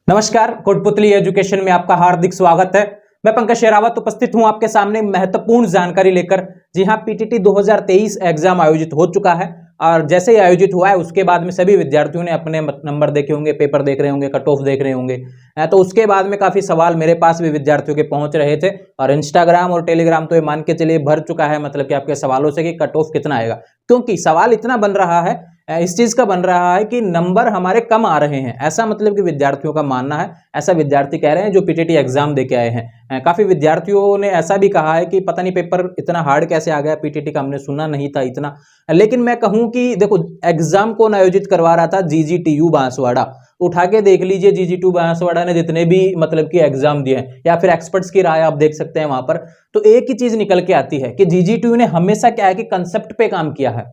नमस्कार, कोटपुतली एजुकेशन में आपका हार्दिक स्वागत है। मैं पंकज शेरावत उपस्थित हूं आपके सामने महत्वपूर्ण जानकारी लेकर। जी हां, पीटीटी 2023 एग्जाम आयोजित हो चुका है और जैसे ही आयोजित हुआ है उसके बाद में सभी विद्यार्थियों ने अपने नंबर देखे होंगे, पेपर देख रहे होंगे, कट ऑफ देख रहे होंगे। तो उसके बाद में काफी सवाल मेरे पास भी विद्यार्थियों के पहुंच रहे थे और इंस्टाग्राम और टेलीग्राम तो ये मान के चलिए भर चुका है, मतलब कि आपके सवालों से कि कट ऑफ कितना आएगा। क्योंकि सवाल इतना बन रहा है, इस चीज का बन रहा है कि नंबर हमारे कम आ रहे हैं, ऐसा मतलब कि विद्यार्थियों का मानना है। ऐसा विद्यार्थी कह रहे हैं जो पीटीटी एग्जाम दे के आए हैं। काफी विद्यार्थियों ने ऐसा भी कहा है कि पता नहीं पेपर इतना हार्ड कैसे आ गया, पीटीटी का हमने सुना नहीं था इतना। लेकिन मैं कहूं कि देखो, एग्जाम कौन आयोजित करवा रहा था? जीजीटीयू बांसवाड़ा। उठा के देख लीजिए, जीजीटीयू बांसवाड़ा ने जितने भी मतलब कि एग्जाम दिए हैं या फिर एक्सपर्ट्स की राय आप देख सकते हैं वहां पर, तो एक ही चीज निकल के आती है कि जीजीटीयू ने हमेशा क्या है कि कंसेप्ट पे काम किया है।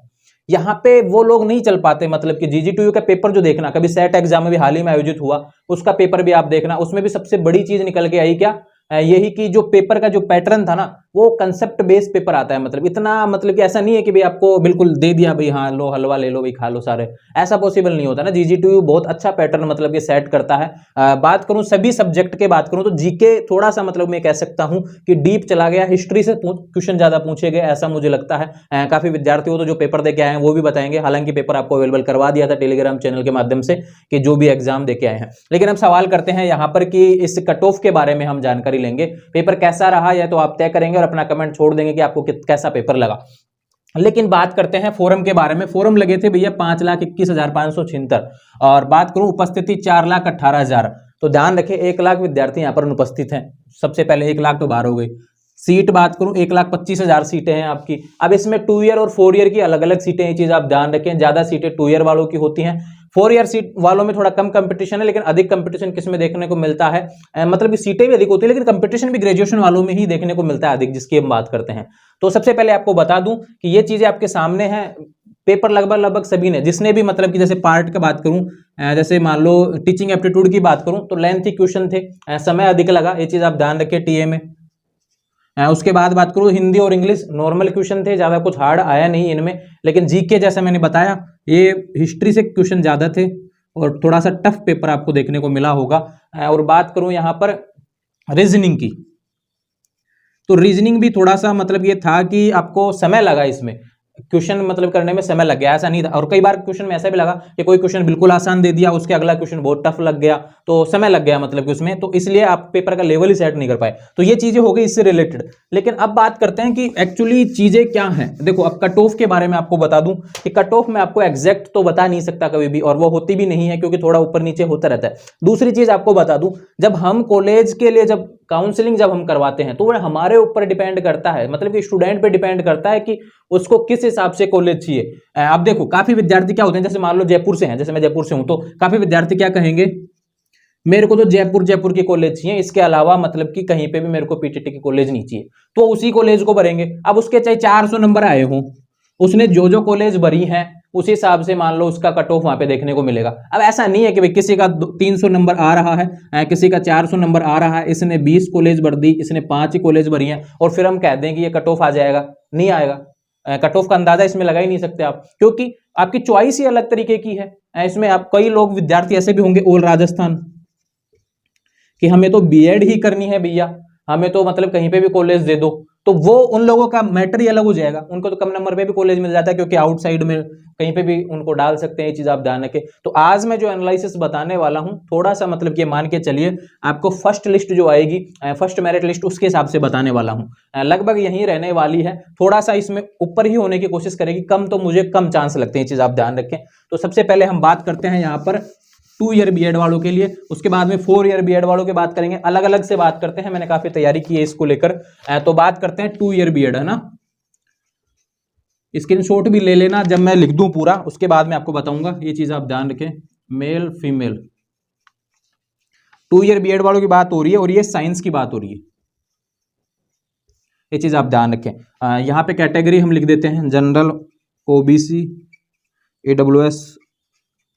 यहाँ पे वो लोग नहीं चल पाते, मतलब कि जीजीटीयू का पेपर जो देखना, कभी सेट एग्जाम में भी हाल ही में आयोजित हुआ, उसका पेपर भी आप देखना, उसमें भी सबसे बड़ी चीज निकल के आई क्या? यही कि जो पेपर का जो पैटर्न था ना, वो कंसेप्ट बेस्ड पेपर आता है। मतलब इतना, मतलब कि ऐसा नहीं है कि भाई आपको बिल्कुल दे दिया, भाई हाँ लो हलवा ले लो भाई खा लो सारे, ऐसा पॉसिबल नहीं होता ना। जीजीटीयू बहुत अच्छा पैटर्न मतलब कि सेट करता है। बात करूं सभी सब्जेक्ट के, बात करूं तो जीके थोड़ा सा मतलब मैं कह सकता हूं कि डीप चला गया, हिस्ट्री से क्वेश्चन ज्यादा पूछे गए ऐसा मुझे लगता है। काफी विद्यार्थियों तो जो पेपर दे के आए हैं वो भी बताएंगे, हालांकि पेपर आपको अवेलेबल करवा दिया था टेलीग्राम चैनल के माध्यम से कि जो भी एग्जाम दे के आए हैं। लेकिन अब सवाल करते हैं यहाँ पर कि इस कट ऑफ के बारे में हम जानकारी लेंगे, पेपर कैसा रहा यह तो आप तय करेंगे और अपना कमेंट छोड़ देंगे कि आपको कैसा पेपर लगा। लेकिन बात करते हैं फोरम के बारे में। फोरम लगे थे भैया 5,21,576 और बात करूं उपस्थिति 4,18,000। तो ध्यान रखें 1 लाख विद्यार्थी यहाँ पर अनुपस्थित हैं। सबसे पहले 1 लाख तो बाहर हो गई। सीट बात करूं 1,25,000 सीटें हैं आपकी। अब इसमें 2 ईयर और 4 ईयर की अलग अलग सीटें, ये चीज आप ध्यान रखें। ज्यादा सीटें 2 ईयर वालों की होती हैं, 4 ईयर सीट वालों में थोड़ा कम कंपटीशन है, लेकिन अधिक कंपटीशन किसमें देखने को मिलता है? मतलब कि सीटें भी अधिक होती है लेकिन कंपटीशन भी ग्रेजुएशन वालों में ही देखने को मिलता है अधिक, जिसकी हम बात करते हैं। तो सबसे पहले आपको बता दूं कि ये चीजें आपके सामने हैं। पेपर लगभग सभी ने, जिसने भी मतलब कि जैसे पार्ट का बात करूं, जैसे मान लो टीचिंग एप्टीट्यूड की बात करूं तो लेंथी क्वेश्चन थे, समय अधिक लगा, ये चीज आप ध्यान रखिए टीए में। उसके बाद बात करूं हिंदी और इंग्लिश, नॉर्मल क्वेश्चन थे, ज्यादा कुछ हार्ड आया नहीं इनमें। लेकिन जीके जैसा मैंने बताया, ये हिस्ट्री से क्वेश्चन ज्यादा थे और थोड़ा सा टफ पेपर आपको देखने को मिला होगा। और बात करूं यहां पर रीजनिंग की, तो रीजनिंग भी थोड़ा सा मतलब ये था कि आपको समय लगा इसमें, क्वेश्चन मतलब करने में समय लग गया, ऐसा नहीं था। और कई बार क्वेश्चन में ऐसा भी लगा कि कोई क्वेश्चन बिल्कुल आसान दे दिया, उसके अगला क्वेश्चन बहुत टफ लग गया, तो समय लग गया मतलब कि उसमें, तो इसलिए आप पेपर का लेवल ही सेट नहीं कर पाए। तो ये चीजें हो गई इससे रिलेटेड। लेकिन अब बात करते हैं कि एक्चुअली चीजें क्या हैं। देखो, अब कट ऑफ के बारे में आपको बता दूं कि कट ऑफ में आपको एग्जैक्ट तो बता नहीं सकता कभी भी, और वो होती भी नहीं है क्योंकि थोड़ा ऊपर नीचे होता रहता है। दूसरी चीज आपको बता दूं, जब हम कॉलेज के लिए जब काउंसलिंग जब हम करवाते हैं तो वो हमारे ऊपर डिपेंड करता है, मतलब कि स्टूडेंट पे डिपेंड करता है कि उसको किस हिसाब से कॉलेज चाहिए। अब देखो, काफी विद्यार्थी क्या होते हैं, जैसे मान लो जयपुर से हैं, जैसे मैं जयपुर से हूं, तो काफी विद्यार्थी क्या कहेंगे, मेरे को तो जयपुर की कॉलेज चाहिए, इसके अलावा मतलब कि कहीं पे भी मेरे को पीटीटी की कॉलेज नहीं चाहिए, तो उसी कॉलेज को भरेंगे। अब उसके चाहे 400 नंबर आए हों, उसने जो जो कॉलेज भरी है उस हिसाब से मान लो उसका कट ऑफ वहां पे देखने को मिलेगा। अब ऐसा नहीं है कि भाई किसी का 300 नंबर आ रहा है, किसी का 400 नंबर आ रहा है, इसने 20 कॉलेज भर दी, इसने 5 ही कॉलेज भरी है, और फिर हम कह दें कि ये कट ऑफ आ जाएगा। नहीं आएगा। कट ऑफ का अंदाजा इसमें लगा ही नहीं सकते आप, क्योंकि आपकी चॉइस ही अलग तरीके की है। इसमें आप कई लोग विद्यार्थी ऐसे भी होंगे ऑल राजस्थान कि हमें तो बीएड ही करनी है भैया, हमें तो मतलब कहीं पे भी कॉलेज दे दो, तो वो उन लोगों का मैटर ही अलग हो जाएगा। उनको तो कम नंबर पे भी कॉलेज मिल जाता है क्योंकि आउटसाइड में कहीं पे भी उनको डाल सकते हैं, ये चीज आप ध्यान रखें। तो आज मैं जो एनालिसिस बताने वाला हूं, थोड़ा सा मतलब कि मान के चलिए आपको फर्स्ट लिस्ट जो आएगी, फर्स्ट मेरिट लिस्ट, उसके हिसाब से बताने वाला हूं। लगभग यही रहने वाली है, थोड़ा सा इसमें ऊपर ही होने की कोशिश करेगी, कम तो मुझे कम चांस लगते हैं, ये चीज आप ध्यान रखें। तो सबसे पहले हम बात करते हैं यहाँ पर 2 ईयर बीएड वालों के लिए, उसके बाद में 4 ईयर बीएड वालों की बात करेंगे, अलग अलग से बात करते हैं, मैंने काफी तैयारी की है इसको लेकर। तो बात करते हैं 2 ईयर बीएड, है ना। स्क्रीनशॉट भी ले लेना जब मैं लिख दूं पूरा, उसके बाद में आपको बताऊंगा, ये चीज आप ध्यान रखें। मेल फीमेल 2 ईयर बीएड वालों की बात हो रही है और ये साइंस की बात हो रही है, ये चीज आप ध्यान रखें। यहाँ पे कैटेगरी हम लिख देते हैं general, OBC, EWS,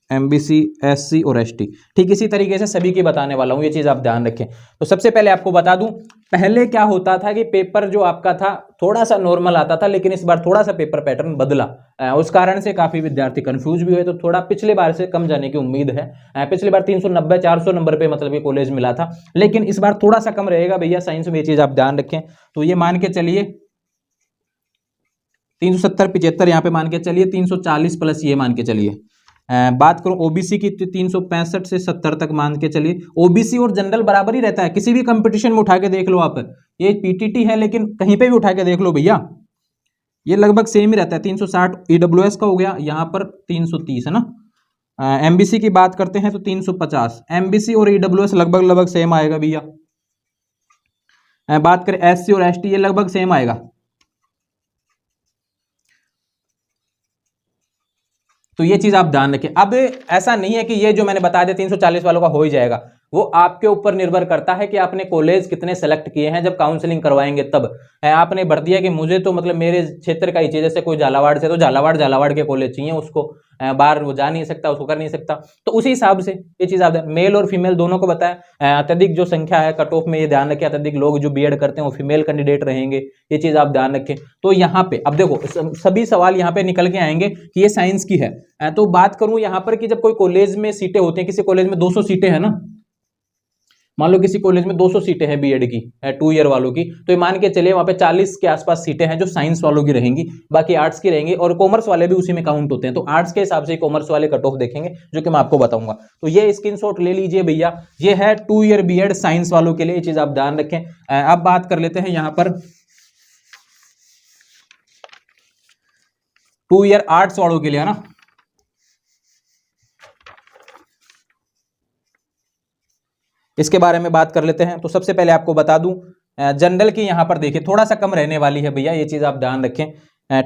MBC, SC और एसटी। ठीक इसी तरीके से सभी की बताने वाला हूं, ये चीज आप ध्यान रखें। तो सबसे पहले आपको बता दूं, पहले क्या होता था कि पेपर जो आपका था थोड़ा सा नॉर्मल आता था, लेकिन इस बार थोड़ा सा पेपर पैटर्न बदला। उस कारण से काफी विद्यार्थी कंफ्यूज भी हुए, तो थोड़ा पिछले बार से कम जाने की उम्मीद है। पिछली बार 390 400 नंबर पे मतलब ये कॉलेज मिला था, लेकिन इस बार थोड़ा सा कम रहेगा भैया साइंस में, ये चीज आप ध्यान रखें। तो ये मान के चलिए 370 75 यहाँ पे मान के चलिए, 340 प्लस ये मान के चलिए। बात करूं ओबीसी की तो 365 से 70 तक मान के चलिए। ओबीसी और जनरल बराबर ही रहता है, किसी भी कंपटीशन में उठा के देख लो आप, ये पीटीटी है लेकिन कहीं पे भी उठा के देख लो भैया, ये लगभग सेम ही रहता है। 360 ईडब्ल्यूएस का हो गया, यहाँ पर 330 है ना। एमबीसी की बात करते हैं तो 350, एमबीसी और ईडब्ल्यूएस लगभग सेम आएगा भैया। बात करें एससी और एसटी, ये लगभग सेम आएगा। तो ये चीज आप ध्यान रखें। अब ऐसा नहीं है कि ये जो मैंने बता दिया 340 वालों का हो ही जाएगा, वो आपके ऊपर निर्भर करता है कि आपने कॉलेज कितने सेलेक्ट किए हैं। जब काउंसलिंग करवाएंगे तब आपने भर दिया कि मुझे तो मतलब मेरे क्षेत्र का ही चाहिए, जैसे कोई झालावाड़ से तो झालावाड़ के कॉलेज चाहिए उसको, बाहर वो जा नहीं सकता, उसको कर नहीं सकता। तो उसी हिसाब से ये चीज आप मेल और फीमेल दोनों को बताया। अत्यधिक जो संख्या है कट ऑफ में, ये ध्यान रखें, अत्यधिक लोग जो बीएड करते हैं वो फीमेल कैंडिडेट रहेंगे, ये चीज आप ध्यान रखें। तो यहाँ पे अब देखो सभी सवाल यहाँ पे निकल के आएंगे कि ये साइंस की है। तो बात करूं यहाँ पर कि जब कोई कॉलेज में सीटें होती हैं, किसी कॉलेज में 200 सीटें हैं ना, मान लो किसी कॉलेज में 200 सीटें हैं बीएड की, 2 ईयर वालों की, तो ये मान के चलिए वहां पे 40 के आसपास सीटें हैं जो साइंस वालों की रहेंगी, बाकी आर्ट्स की रहेंगी, और कॉमर्स वाले भी उसी में काउंट होते हैं। तो आर्ट्स के हिसाब से कॉमर्स वाले कट ऑफ देखेंगे, जो कि मैं आपको बताऊंगा। तो ये स्क्रीनशॉट ले लीजिए भैया, ये है 2 ईयर बीएड साइंस वालों के लिए, ये चीज आप ध्यान रखें। अब बात कर लेते हैं यहां पर 2 ईयर आर्ट्स वालों के लिए, है ना। इसके बारे में बात कर लेते हैं। तो सबसे पहले आपको बता दूं, जनरल की यहां पर देखिए थोड़ा सा कम रहने वाली है भैया, ये चीज आप ध्यान रखें।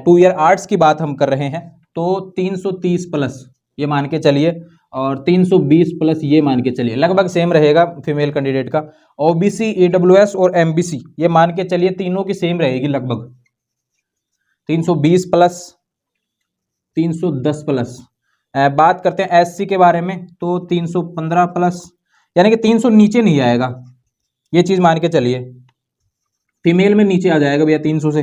2 ईयर आर्ट्स की बात हम कर रहे हैं तो 330 प्लस ये मान के चलिए, और 320 प्लस ये मान के चलिए, लगभग सेम रहेगा फीमेल कैंडिडेट का। ओबीसी, ईडब्ल्यूएस और एमबीसी ये मान के चलिए तीनों की सेम रहेगी, लगभग 320 प्लस 310 प्लस। बात करते हैं एससी के बारे में तो 315 प्लस, यानी कि 300 नीचे नहीं आएगा, ये चीज मान के चलिए। फीमेल में नीचे आ जाएगा भैया 300 से।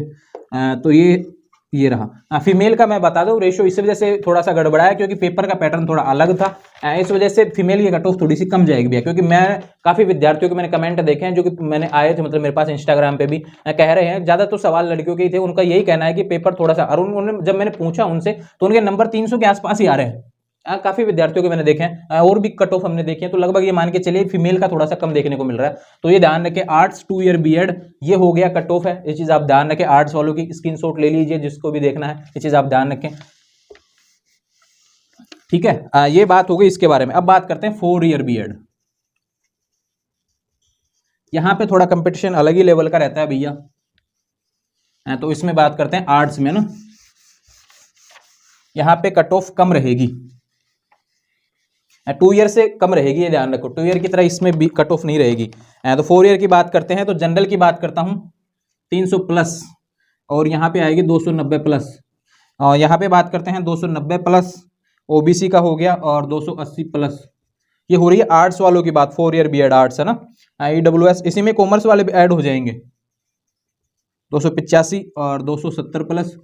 तो ये रहा। फीमेल का मैं बता दूं रेशियो इस वजह से थोड़ा सा गड़बड़ा है क्योंकि पेपर का पैटर्न थोड़ा अलग था, इस वजह से फीमेल की कट ऑफ थोड़ी सी कम जाएगी भैया। क्योंकि मैं काफी विद्यार्थियों के मैंने कमेंट देखे हैं जो कि मैंने आए थे, मतलब मेरे पास इंस्टाग्राम पे भी कह रहे हैं, ज्यादा तो सवाल लड़कियों के ही थे, उनका यही कहना है कि पेपर थोड़ा सा, और उन्होंने जब मैंने पूछा उनसे तो उनके नंबर 300 के आसपास ही आ रहे हैं। काफी विद्यार्थियों के मैंने देखे हैं, और भी कट ऑफ हमने देखे हैं, तो लगभग ये मान के चलिए फीमेल का थोड़ा सा कम देखने को मिल रहा है। तो ये ध्यान रखें, आर्ट्स 2 ईयर बीएड ये हो गया कट ऑफ है, ये चीज आप ध्यान रखें। आर्ट्स वालों की स्क्रीनशॉट ले लीजिए जिसको भी देखना है, ये चीज आप ध्यान रखें, ठीक है। ये बात हो गई इसके बारे में। अब बात करते हैं 4 ईयर बीएड। यहां पे थोड़ा कंपटीशन अलग ही लेवल का रहता है भैया, तो इसमें बात करते हैं आर्ट्स में ना, यहां पे कट ऑफ कम रहेगी, 2 ईयर से कम रहेगी, ये ध्यान रखो। 2 ईयर की तरह इसमें भी कट ऑफ नहीं रहेगी। तो 4 ईयर की बात करते हैं तो जनरल की बात करता हूं 300 प्लस, और यहाँ पे आएगी 290 प्लस, और यहाँ पे बात करते हैं 290 प्लस, ओबीसी का हो गया, और 280 प्लस। ये हो रही है आर्ट्स वालों की बात, 4 ईयर बीएड आर्ट्स है ना। ईडब्ल्यूएस इसी में कॉमर्स वाले भी ऐड हो जाएंगे, 285 और 270 प्लस।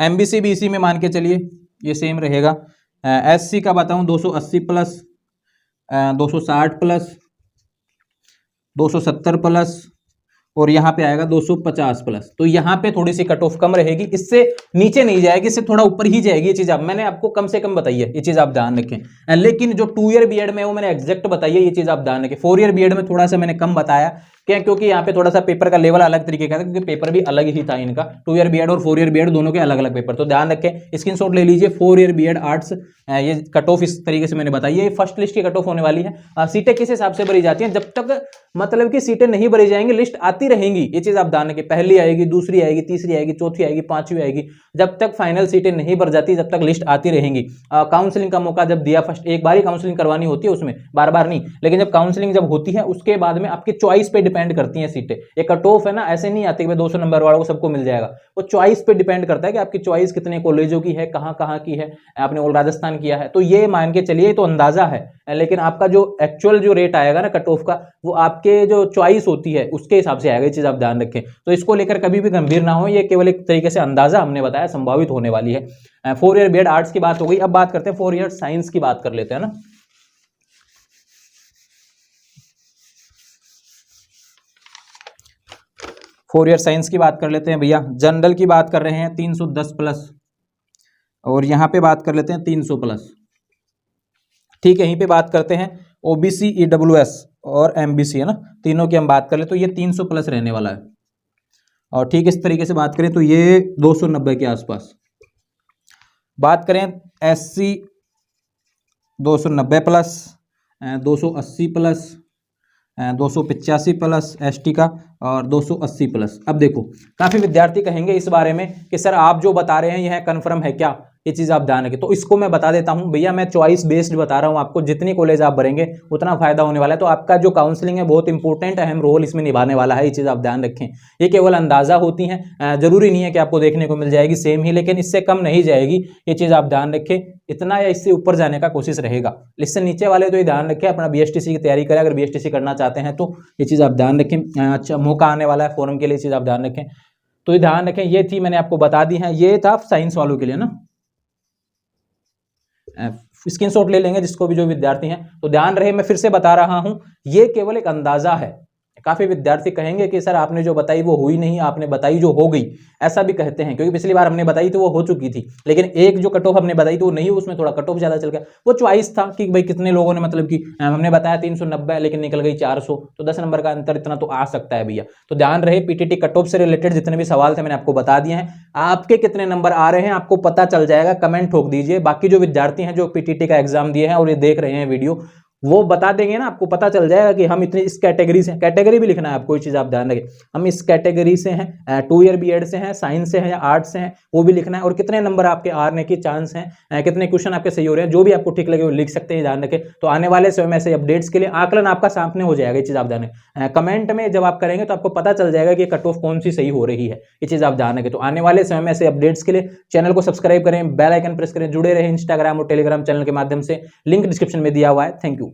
एमबीसी भी इसी में मान के चलिए, ये सेम रहेगा। एससी का बताऊं 280 प्लस, 260 प्लस, 270 प्लस, और यहाँ पे आएगा 250 प्लस। तो यहाँ पे थोड़ी सी कट ऑफ कम रहेगी, इससे नीचे नहीं जाएगी, इससे थोड़ा ऊपर ही जाएगी। ये चीज आप मैंने आपको कम से कम बताई है, ये चीज आप ध्यान रखें। लेकिन जो 2 ईयर बीएड में वो मैंने एग्जैक्ट बताई है, ये चीज आप ध्यान रखें। 4 ईयर बीएड में थोड़ा सा मैंने कम बताया, क्या, क्योंकि यहाँ पे थोड़ा सा पेपर का लेवल अलग तरीके का था, क्योंकि पेपर भी अलग ही था इनका। 2 ईयर बीएड और 4 ईयर बीएड दोनों के अलग अलग पेपर, तो ध्यान रखें, स्क्रीनशॉट ले लीजिए। 4 ईयर बीएड आर्ट्स, ये कट ऑफ इस तरीके से मैंने बताई है। फर्स्ट लिस्ट की कट ऑफ होने वाली है। सीटें किस हिसाब से भरी जाती हैं, जब तक मतलब कि सीटें नहीं भरी जाएंगी लिस्ट आती रहेंगी, ये चीज आप ध्यान रखें। पहली आएगी, दूसरी आएगी, तीसरी आएगी, चौथी आएगी, पांचवी आएगी, जब तक फाइनल सीटें नहीं भर जाती जब तक लिस्ट आती रहेंगी। काउंसलिंग का मौका जब दिया, फर्स्ट एक बार ही काउंसलिंग करवानी होती है, उसमें बार बार नहीं, लेकिन जब काउंसलिंग जब होती है उसके बाद में आपकी चॉइस पे डिपेंड करती हैं सीटें। ये कट ऑफ है ना, ऐसे नहीं आती कि भाई 200 नंबर वालों को सबको मिल जाएगा, वो चॉइस पे डिपेंड करता है कि आपकी चॉइस कितने कॉलेजों की है, कहाँ कहाँ की है, आपने ऑल राजस्थान किया है तो ये मान के चलिए तो अंदाजा है, लेकिन आपका जो एक्चुअल जो रेट आएगा ना कट ऑफ का, वो आपके जो चॉइस होती है उसके हिसाब से आएगा। ये चीज आप ध्यान रखें, तो इसको लेकर कभी भी गंभीर ना हो, ये केवल एक तरीके से अंदाजा हमने बताया, संभावित होने वाली है। 4 ईयर बीएड आर्ट्स की बात हो गई, अब बात करते हैं 4 ईयर साइंस की बात कर लेते हैं ना। 4 ईयर साइंस की बात कर लेते हैं भैया। जनरल की बात कर रहे हैं 310 प्लस, और यहां पे बात कर लेते हैं 300 प्लस। ठीक है, यहीं पे बात करते हैं ओबीसी, ईडब्ल्यूएस और एमबीसी, है ना, तीनों की हम बात कर ले तो ये 300 प्लस रहने वाला है। और ठीक इस तरीके से बात करें तो ये 290 के आसपास। बात करें SC 290 plus, 280 plus, 285 plus ST का, और 280 प्लस। अब देखो काफी विद्यार्थी कहेंगे इस बारे में कि सर आप जो बता रहे हैं यह कंफर्म है क्या, ये चीज आप ध्यान रखें। तो इसको मैं बता देता हूं भैया, मैं चॉइस बेस्ड बता रहा हूं आपको, जितनी कॉलेज आप भरेंगे उतना फायदा होने वाला है। तो आपका जो काउंसलिंग है बहुत इंपॉर्टेंट अहम रोल इसमें निभाने वाला है, ये चीज आप ध्यान रखें। ये केवल अंदाजा होती है, जरूरी नहीं है कि आपको देखने को मिल जाएगी सेम ही, लेकिन इससे कम नहीं जाएगी, ये चीज आप ध्यान रखें। इतना या इससे ऊपर जाने का कोशिश रहेगा। इससे नीचे वाले तो ये ध्यान रखें अपना बीएसटीसी की तैयारी करें, अगर बीएसटीसी करना चाहते हैं तो ये चीज आप ध्यान रखें। अच्छा मौका आने वाला है फॉरम के लिए, चीज आप ध्यान रखें। तो ये ध्यान रखें, ये थी मैंने आपको बता दी है, ये था साइंस वालों के लिए ना। स्क्रीनशॉट ले लेंगे जिसको भी, जो विद्यार्थी हैं, तो ध्यान रहे मैं फिर से बता रहा हूं ये केवल एक अंदाजा है। काफी विद्यार्थी कहेंगे कि सर आपने जो बताई वो हुई नहीं, आपने बताई जो हो गई, ऐसा भी कहते हैं, क्योंकि पिछली बार हमने बताई तो वो हो चुकी थी, लेकिन एक जो कट ऑफ हमने बताई तो वो नहीं, उसमें थोड़ा कट ऑफ ज्यादा चल गया। वो चॉइस था कि भाई कितने लोगों ने, मतलब कि हमने बताया 390 लेकिन निकल गई 400, तो 10 नंबर का अंतर इतना तो आ सकता है भैया। तो ध्यान रहे पीटीटी कट ऑफ से रिलेटेड जितने भी सवाल थे मैंने आपको बता दिए हैं। आपके कितने नंबर आ रहे हैं आपको पता चल जाएगा, कमेंट ठोक दीजिए। बाकी जो विद्यार्थी हैं जो पीटीटी का एग्जाम दिए हैं और ये देख रहे हैं वीडियो, वो बता देंगे ना, आपको पता चल जाएगा कि हम इतने इस कैटेगरी से, कैटेगरी भी लिखना है आपको, ये चीज आप ध्यान रखें, हम इस कैटेगरी से हैं, 2 ईयर बीएड से हैं, साइंस से हैं या आर्ट्स से हैं, वो भी लिखना है, और कितने नंबर आपके आने के चांस हैं, कितने क्वेश्चन आपके सही हो रहे हैं, जो भी आपको ठीक लगे वो लिख सकते हैं, ध्यान रखें। तो आने वाले समय में ऐसे अपडेट्स के लिए आकलन आपका सामने हो जाएगा, ये चीज आप ध्यान रखें। कमेंट में जब आप करेंगे तो आपको पता चल जाएगा कि कट ऑफ कौन सी सही हो रही है, ये चीज आप ध्यान रखें। तो आने वाले समय में ऐसे अपडेट्स के लिए चैनल को सब्सक्राइब करें, बेल आइकन प्रेस करें, जुड़े रहे इंस्टाग्राम और टेलीग्राम चैनल के माध्यम से, लिंक डिस्क्रिप्शन में दिया हुआ है। Thank you.